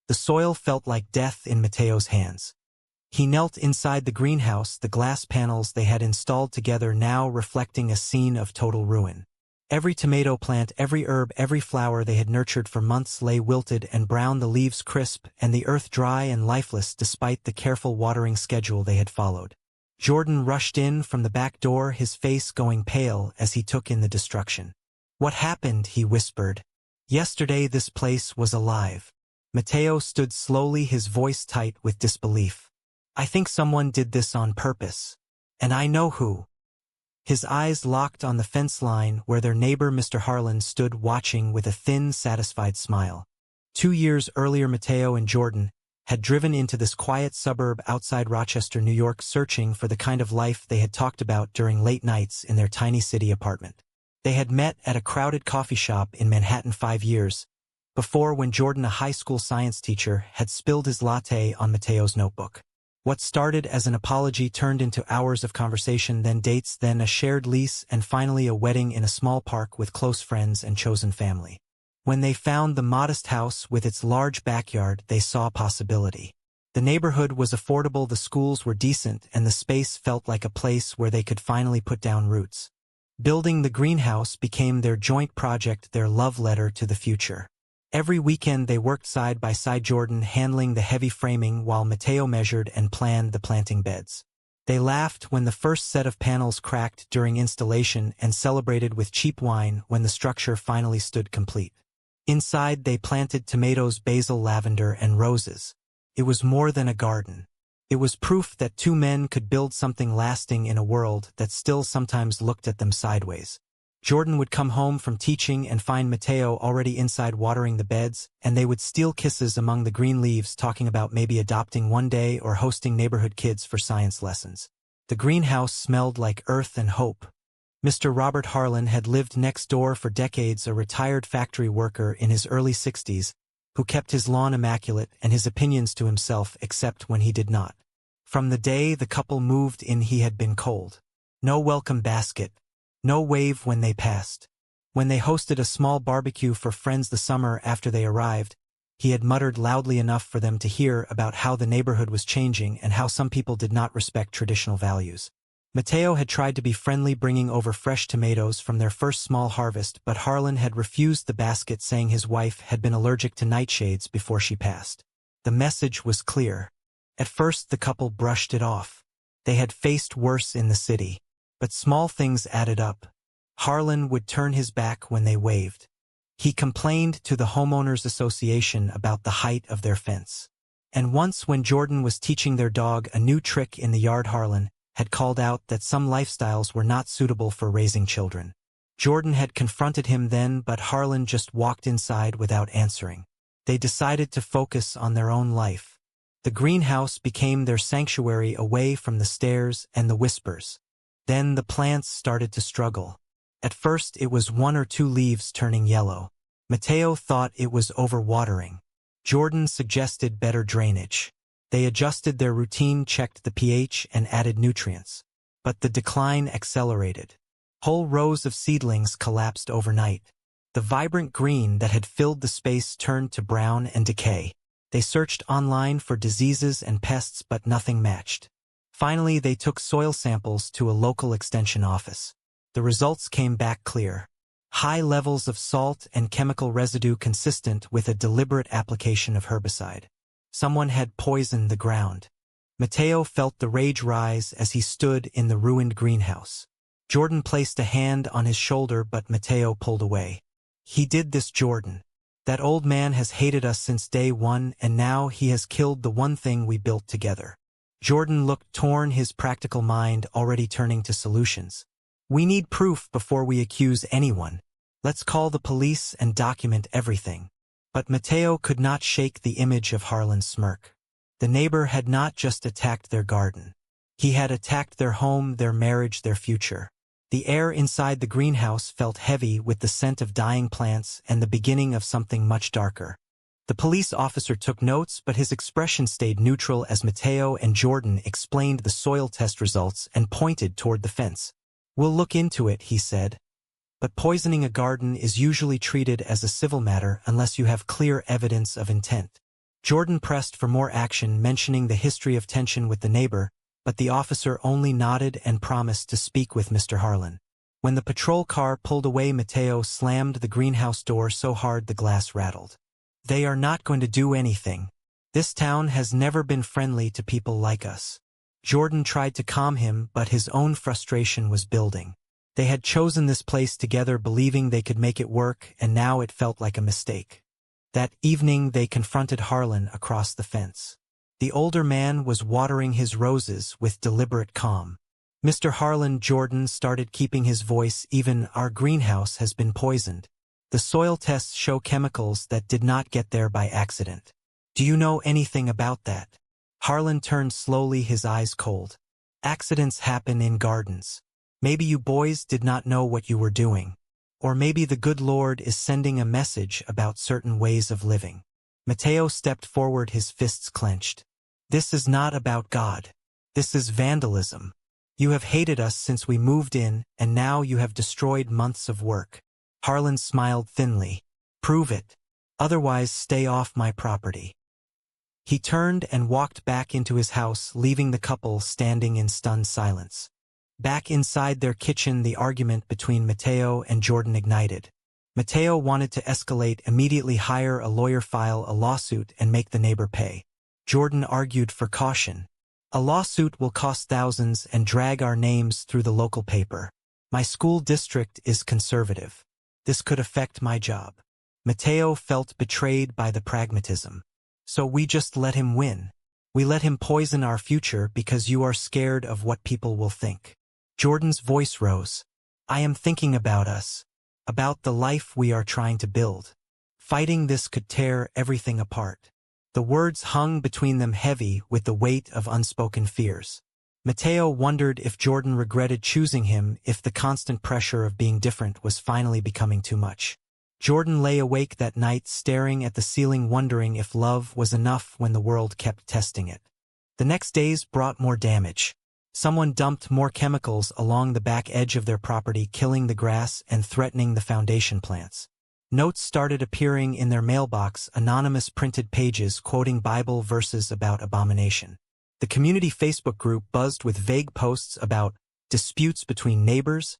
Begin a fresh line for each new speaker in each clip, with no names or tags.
The soil felt like death in Mateo's hands. He knelt inside the greenhouse, the glass panels they had installed together now reflecting a scene of total ruin. Every tomato plant, every herb, every flower they had nurtured for months lay wilted and brown, the leaves crisp, and the earth dry and lifeless despite the careful watering schedule they had followed. Jordan rushed in from the back door, his face going pale as he took in the destruction. "What happened?" he whispered. "Yesterday this place was alive." Mateo stood slowly, his voice tight with disbelief. "I think someone did this on purpose. And I know who." His eyes locked on the fence line where their neighbor Mr. Harlan stood watching with a thin, satisfied smile. 2 years earlier Mateo and Jordan had driven into this quiet suburb outside Rochester, New York, searching for the kind of life they had talked about during late nights in their tiny city apartment. They had met at a crowded coffee shop in Manhattan 5 years before, when Jordan, a high school science teacher, had spilled his latte on Mateo's notebook. What started as an apology turned into hours of conversation, then dates, then a shared lease, and finally a wedding in a small park with close friends and chosen family. When they found the modest house with its large backyard, they saw possibility. The neighborhood was affordable, the schools were decent, and the space felt like a place where they could finally put down roots. Building the greenhouse became their joint project, their love letter to the future. Every weekend they worked side by side, Jordan handling the heavy framing while Mateo measured and planned the planting beds. They laughed when the first set of panels cracked during installation and celebrated with cheap wine when the structure finally stood complete. Inside they planted tomatoes, basil, lavender, and roses. It was more than a garden. It was proof that two men could build something lasting in a world that still sometimes looked at them sideways. Jordan would come home from teaching and find Mateo already inside watering the beds, and they would steal kisses among the green leaves, talking about maybe adopting one day or hosting neighborhood kids for science lessons. The greenhouse smelled like earth and hope. Mr. Robert Harlan had lived next door for decades, a retired factory worker in his early 60s, who kept his lawn immaculate and his opinions to himself except when he did not. From the day the couple moved in, he had been cold. No welcome basket. No wave when they passed. When they hosted a small barbecue for friends the summer after they arrived, he had muttered loudly enough for them to hear about how the neighborhood was changing and how some people did not respect traditional values. Mateo had tried to be friendly, bringing over fresh tomatoes from their first small harvest, but Harlan had refused the basket, saying his wife had been allergic to nightshades before she passed. The message was clear. At first the couple brushed it off. They had faced worse in the city. But small things added up. Harlan would turn his back when they waved. He complained to the homeowners association about the height of their fence. And once, when Jordan was teaching their dog a new trick in the yard, Harlan had called out that some lifestyles were not suitable for raising children. Jordan had confronted him then, but Harlan just walked inside without answering. They decided to focus on their own life. The greenhouse became their sanctuary, away from the stares and the whispers. Then the plants started to struggle. At first it was 1 or 2 leaves turning yellow. Mateo thought it was overwatering. Jordan suggested better drainage. They adjusted their routine, checked the pH, and added nutrients. But the decline accelerated. Whole rows of seedlings collapsed overnight. The vibrant green that had filled the space turned to brown and decay. They searched online for diseases and pests, but nothing matched. Finally, they took soil samples to a local extension office. The results came back clear. High levels of salt and chemical residue consistent with a deliberate application of herbicide. Someone had poisoned the ground. Mateo felt the rage rise as he stood in the ruined greenhouse. Jordan placed a hand on his shoulder, but Mateo pulled away. "He did this, Jordan. That old man has hated us since day one, and now he has killed the one thing we built together." Jordan looked torn, his practical mind already turning to solutions. "We need proof before we accuse anyone. Let's call the police and document everything." But Mateo could not shake the image of Harlan's smirk. The neighbor had not just attacked their garden. He had attacked their home, their marriage, their future. The air inside the greenhouse felt heavy with the scent of dying plants and the beginning of something much darker. The police officer took notes, but his expression stayed neutral as Mateo and Jordan explained the soil test results and pointed toward the fence. "We'll look into it," he said. "But poisoning a garden is usually treated as a civil matter unless you have clear evidence of intent." Jordan pressed for more action, mentioning the history of tension with the neighbor, but the officer only nodded and promised to speak with Mr. Harlan. When the patrol car pulled away, Mateo slammed the greenhouse door so hard the glass rattled. "They are not going to do anything. This town has never been friendly to people like us." Jordan tried to calm him, but his own frustration was building. They had chosen this place together believing they could make it work, and now it felt like a mistake. That evening they confronted Harlan across the fence. The older man was watering his roses with deliberate calm. "Mr. Harlan," Jordan started, keeping his voice even, "our greenhouse has been poisoned. The soil tests show chemicals that did not get there by accident. Do you know anything about that?" Harlan turned slowly, his eyes cold. "Accidents happen in gardens. Maybe you boys did not know what you were doing. Or maybe the good Lord is sending a message about certain ways of living." Mateo stepped forward, his fists clenched. "This is not about God. This is vandalism. You have hated us since we moved in, and now you have destroyed months of work." Harlan smiled thinly. "Prove it. Otherwise, stay off my property." He turned and walked back into his house, leaving the couple standing in stunned silence. Back inside their kitchen, the argument between Mateo and Jordan ignited. Mateo wanted to escalate, immediately hire a lawyer, file a lawsuit, and make the neighbor pay. Jordan argued for caution. "A lawsuit will cost thousands and drag our names through the local paper. My school district is conservative. This could affect my job." Mateo felt betrayed by the pragmatism. "So we just let him win. We let him poison our future because you are scared of what people will think." Jordan's voice rose. "I am thinking about us. About the life we are trying to build. Fighting this could tear everything apart." The words hung between them, heavy with the weight of unspoken fears. Mateo wondered if Jordan regretted choosing him, if the constant pressure of being different was finally becoming too much. Jordan lay awake that night, staring at the ceiling, wondering if love was enough when the world kept testing it. The next days brought more damage. Someone dumped more chemicals along the back edge of their property, killing the grass and threatening the foundation plants. Notes started appearing in their mailbox, anonymous printed pages quoting Bible verses about abomination. The community Facebook group buzzed with vague posts about disputes between neighbors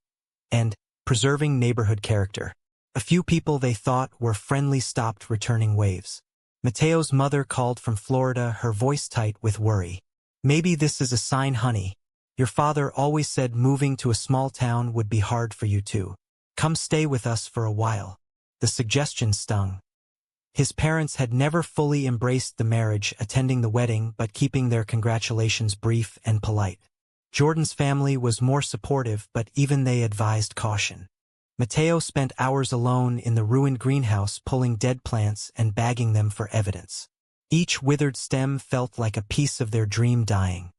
and preserving neighborhood character. A few people they thought were friendly stopped returning waves. Mateo's mother called from Florida, her voice tight with worry. "Maybe this is a sign, honey. Your father always said moving to a small town would be hard for you too. Come stay with us for a while." The suggestion stung. His parents had never fully embraced the marriage, attending the wedding but keeping their congratulations brief and polite. Jordan's family was more supportive, but even they advised caution. Mateo spent hours alone in the ruined greenhouse, pulling dead plants and bagging them for evidence. Each withered stem felt like a piece of their dream dying.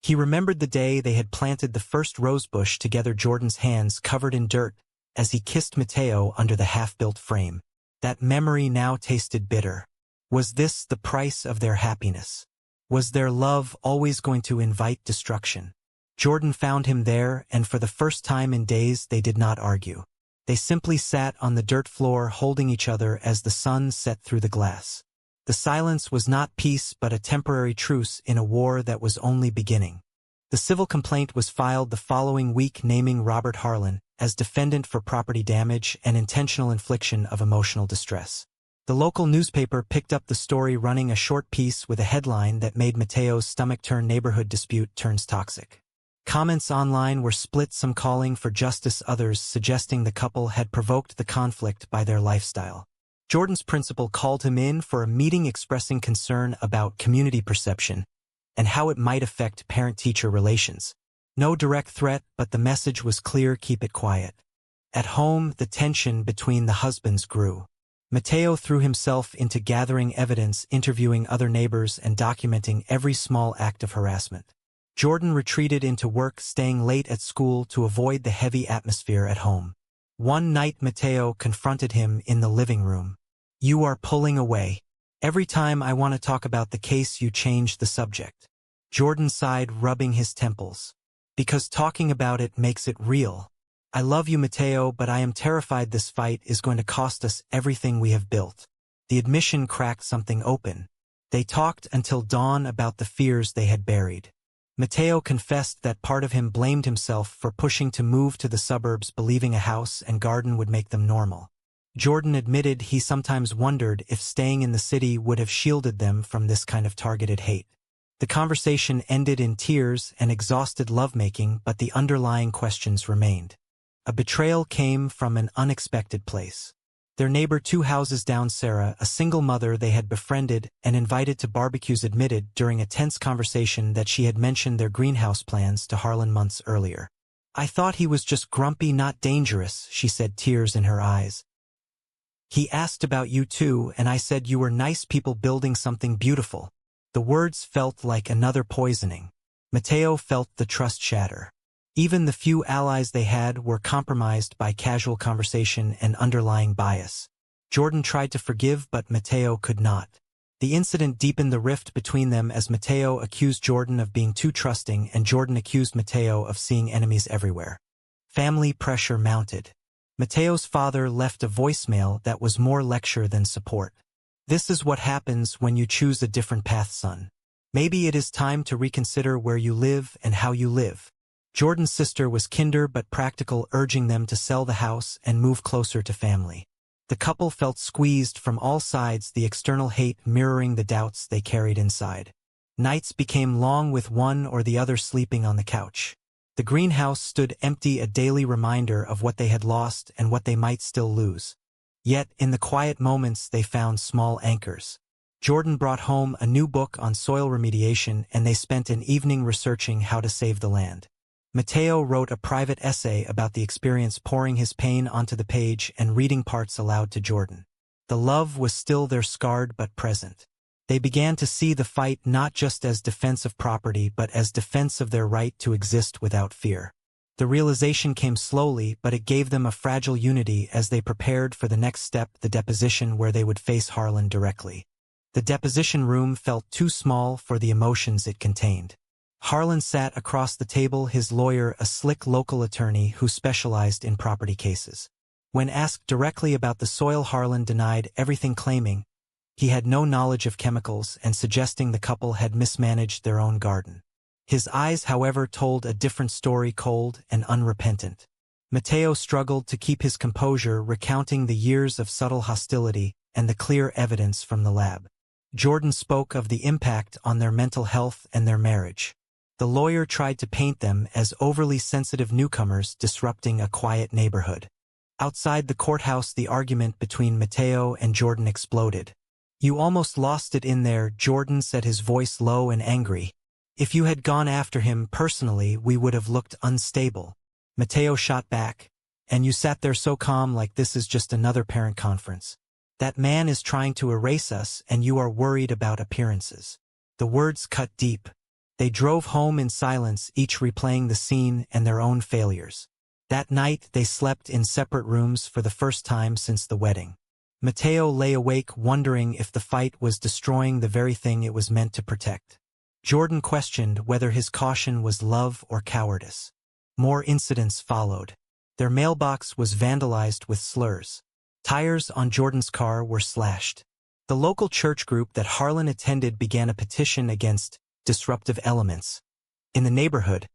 He remembered the day they had planted the first rosebush together, Jordan's hands covered in dirt, as he kissed Mateo under the half-built frame. That memory now tasted bitter. Was this the price of their happiness? Was their love always going to invite destruction? Jordan found him there, and for the first time in days they did not argue. They simply sat on the dirt floor, holding each other as the sun set through the glass. The silence was not peace but a temporary truce in a war that was only beginning. The civil complaint was filed the following week, naming Robert Harlan as defendant for property damage and intentional infliction of emotional distress. The local newspaper picked up the story, running a short piece with a headline that made Mateo's stomach turn: "Neighborhood dispute turns toxic." Comments online were split, some calling for justice, others suggesting the couple had provoked the conflict by their lifestyle. Jordan's principal called him in for a meeting, expressing concern about community perception and how it might affect parent-teacher relations. No direct threat, but the message was clear: keep it quiet. At home, the tension between the husbands grew. Mateo threw himself into gathering evidence, interviewing other neighbors, and documenting every small act of harassment. Jordan retreated into work, staying late at school to avoid the heavy atmosphere at home. One night Mateo confronted him in the living room. "You are pulling away. Every time I want to talk about the case, you change the subject." Jordan sighed, rubbing his temples. "Because talking about it makes it real. I love you, Mateo, but I am terrified this fight is going to cost us everything we have built." The admission cracked something open. They talked until dawn about the fears they had buried. Mateo confessed that part of him blamed himself for pushing to move to the suburbs, believing a house and garden would make them normal. Jordan admitted he sometimes wondered if staying in the city would have shielded them from this kind of targeted hate. The conversation ended in tears and exhausted lovemaking, but the underlying questions remained. A betrayal came from an unexpected place. Their neighbor 2 houses down, Sarah, a single mother they had befriended and invited to barbecues, admitted during a tense conversation that she had mentioned their greenhouse plans to Harlan months earlier. "I thought he was just grumpy, not dangerous," she said, tears in her eyes. "He asked about you too, and I said you were nice people building something beautiful." The words felt like another poisoning. Mateo felt the trust shatter. Even the few allies they had were compromised by casual conversation and underlying bias. Jordan tried to forgive, but Mateo could not. The incident deepened the rift between them as Mateo accused Jordan of being too trusting and Jordan accused Mateo of seeing enemies everywhere. Family pressure mounted. Mateo's father left a voicemail that was more lecture than support. "This is what happens when you choose a different path, son. Maybe it is time to reconsider where you live and how you live." Jordan's sister was kinder but practical, urging them to sell the house and move closer to family. The couple felt squeezed from all sides, the external hate mirroring the doubts they carried inside. Nights became long with one or the other sleeping on the couch. The greenhouse stood empty, a daily reminder of what they had lost and what they might still lose. Yet, in the quiet moments, they found small anchors. Jordan brought home a new book on soil remediation, and they spent an evening researching how to save the land. Mateo wrote a private essay about the experience, pouring his pain onto the page and reading parts aloud to Jordan. The love was still there, scarred but present. They began to see the fight not just as defense of property but as defense of their right to exist without fear. The realization came slowly, but it gave them a fragile unity as they prepared for the next step, the deposition, where they would face Harlan directly. The deposition room felt too small for the emotions it contained. Harlan sat across the table, his lawyer a slick local attorney who specialized in property cases. When asked directly about the soil, Harlan denied everything, claiming he had no knowledge of chemicals and suggesting the couple had mismanaged their own garden. His eyes, however, told a different story, cold and unrepentant. Mateo struggled to keep his composure, recounting the years of subtle hostility and the clear evidence from the lab. Jordan spoke of the impact on their mental health and their marriage. The lawyer tried to paint them as overly sensitive newcomers disrupting a quiet neighborhood. Outside the courthouse, the argument between Mateo and Jordan exploded. "You almost lost it in there," Jordan said, his voice low and angry. "If you had gone after him personally, we would have looked unstable." Mateo shot back. "And you sat there so calm, like this is just another parent conference. That man is trying to erase us, and you are worried about appearances." The words cut deep. They drove home in silence, each replaying the scene and their own failures. That night, they slept in separate rooms for the first time since the wedding. Mateo lay awake, wondering if the fight was destroying the very thing it was meant to protect. Jordan questioned whether his caution was love or cowardice. More incidents followed. Their mailbox was vandalized with slurs. Tires on Jordan's car were slashed. The local church group that Harlan attended began a petition against disruptive elements in the neighborhood,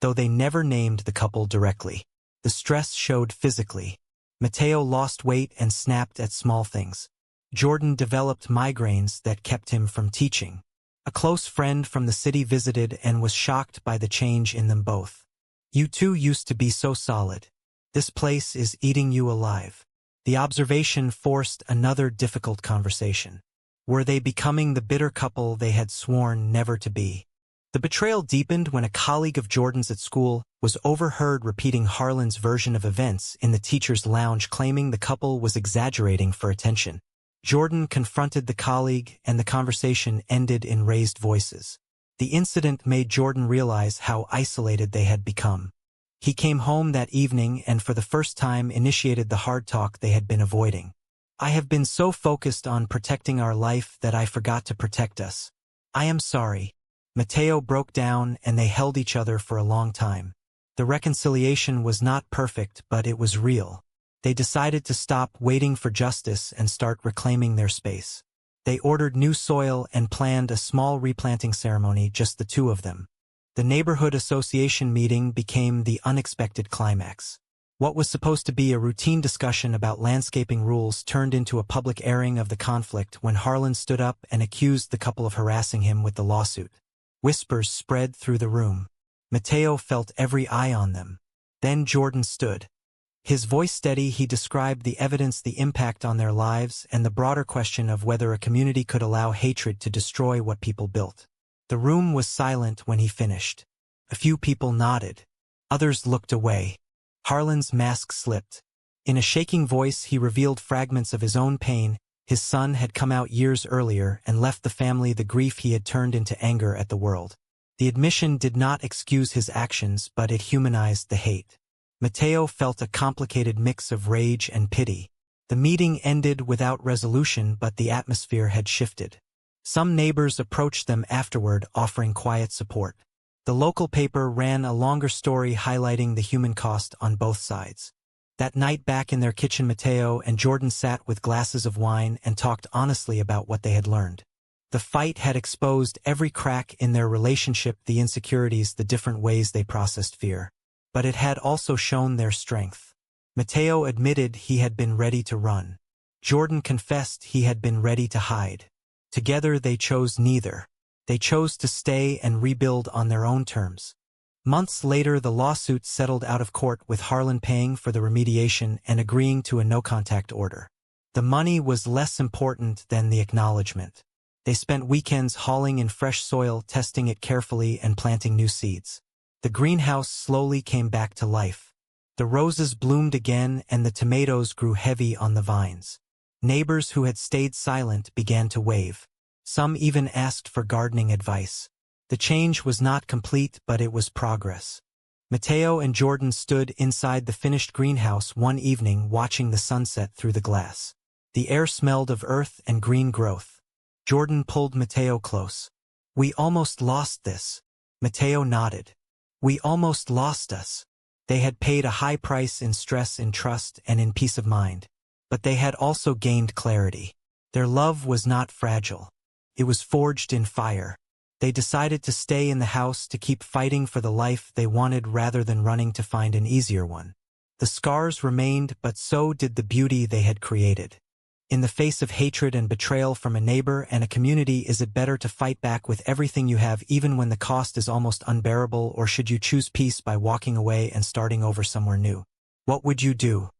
though they never named the couple directly. The stress showed physically. Mateo lost weight and snapped at small things. Jordan developed migraines that kept him from teaching. A close friend from the city visited and was shocked by the change in them both. "You two used to be so solid. This place is eating you alive." The observation forced another difficult conversation. Were they becoming the bitter couple they had sworn never to be? The betrayal deepened when a colleague of Jordan's at school was overheard repeating Harlan's version of events in the teacher's lounge, claiming the couple was exaggerating for attention. Jordan confronted the colleague, and the conversation ended in raised voices. The incident made Jordan realize how isolated they had become. He came home that evening and for the first time initiated the hard talk they had been avoiding. "I have been so focused on protecting our life that I forgot to protect us. I am sorry." Mateo broke down and they held each other for a long time. The reconciliation was not perfect, but it was real. They decided to stop waiting for justice and start reclaiming their space. They ordered new soil and planned a small replanting ceremony, just the two of them. The neighborhood association meeting became the unexpected climax. What was supposed to be a routine discussion about landscaping rules turned into a public airing of the conflict when Harlan stood up and accused the couple of harassing him with the lawsuit. Whispers spread through the room. Mateo felt every eye on them. Then Jordan stood. His voice steady, he described the evidence, the impact on their lives, and the broader question of whether a community could allow hatred to destroy what people built. The room was silent when he finished. A few people nodded. Others looked away. Harlan's mask slipped. In a shaking voice, he revealed fragments of his own pain. His son had come out years earlier and left the family the grief he had turned into anger at the world. The admission did not excuse his actions, but it humanized the hate. Mateo felt a complicated mix of rage and pity. The meeting ended without resolution, but the atmosphere had shifted. Some neighbors approached them afterward, offering quiet support. The local paper ran a longer story highlighting the human cost on both sides. That night back in their kitchen, Mateo and Jordan sat with glasses of wine and talked honestly about what they had learned. The fight had exposed every crack in their relationship, the insecurities, the different ways they processed fear. But it had also shown their strength. Mateo admitted he had been ready to run. Jordan confessed he had been ready to hide. Together they chose neither. They chose to stay and rebuild on their own terms. Months later, the lawsuit settled out of court, with Harlan paying for the remediation and agreeing to a no-contact order. The money was less important than the acknowledgement. They spent weekends hauling in fresh soil, testing it carefully, and planting new seeds. The greenhouse slowly came back to life. The roses bloomed again, and the tomatoes grew heavy on the vines. Neighbors who had stayed silent began to wave. Some even asked for gardening advice. The change was not complete, but it was progress. Mateo and Jordan stood inside the finished greenhouse one evening, watching the sunset through the glass. The air smelled of earth and green growth. Jordan pulled Mateo close. "We almost lost this." Mateo nodded. "We almost lost us." They had paid a high price in stress, in trust, and in peace of mind. But they had also gained clarity. Their love was not fragile. It was forged in fire. They decided to stay in the house, to keep fighting for the life they wanted rather than running to find an easier one. The scars remained, but so did the beauty they had created. In the face of hatred and betrayal from a neighbor and a community, is it better to fight back with everything you have, even when the cost is almost unbearable, or should you choose peace by walking away and starting over somewhere new? What would you do?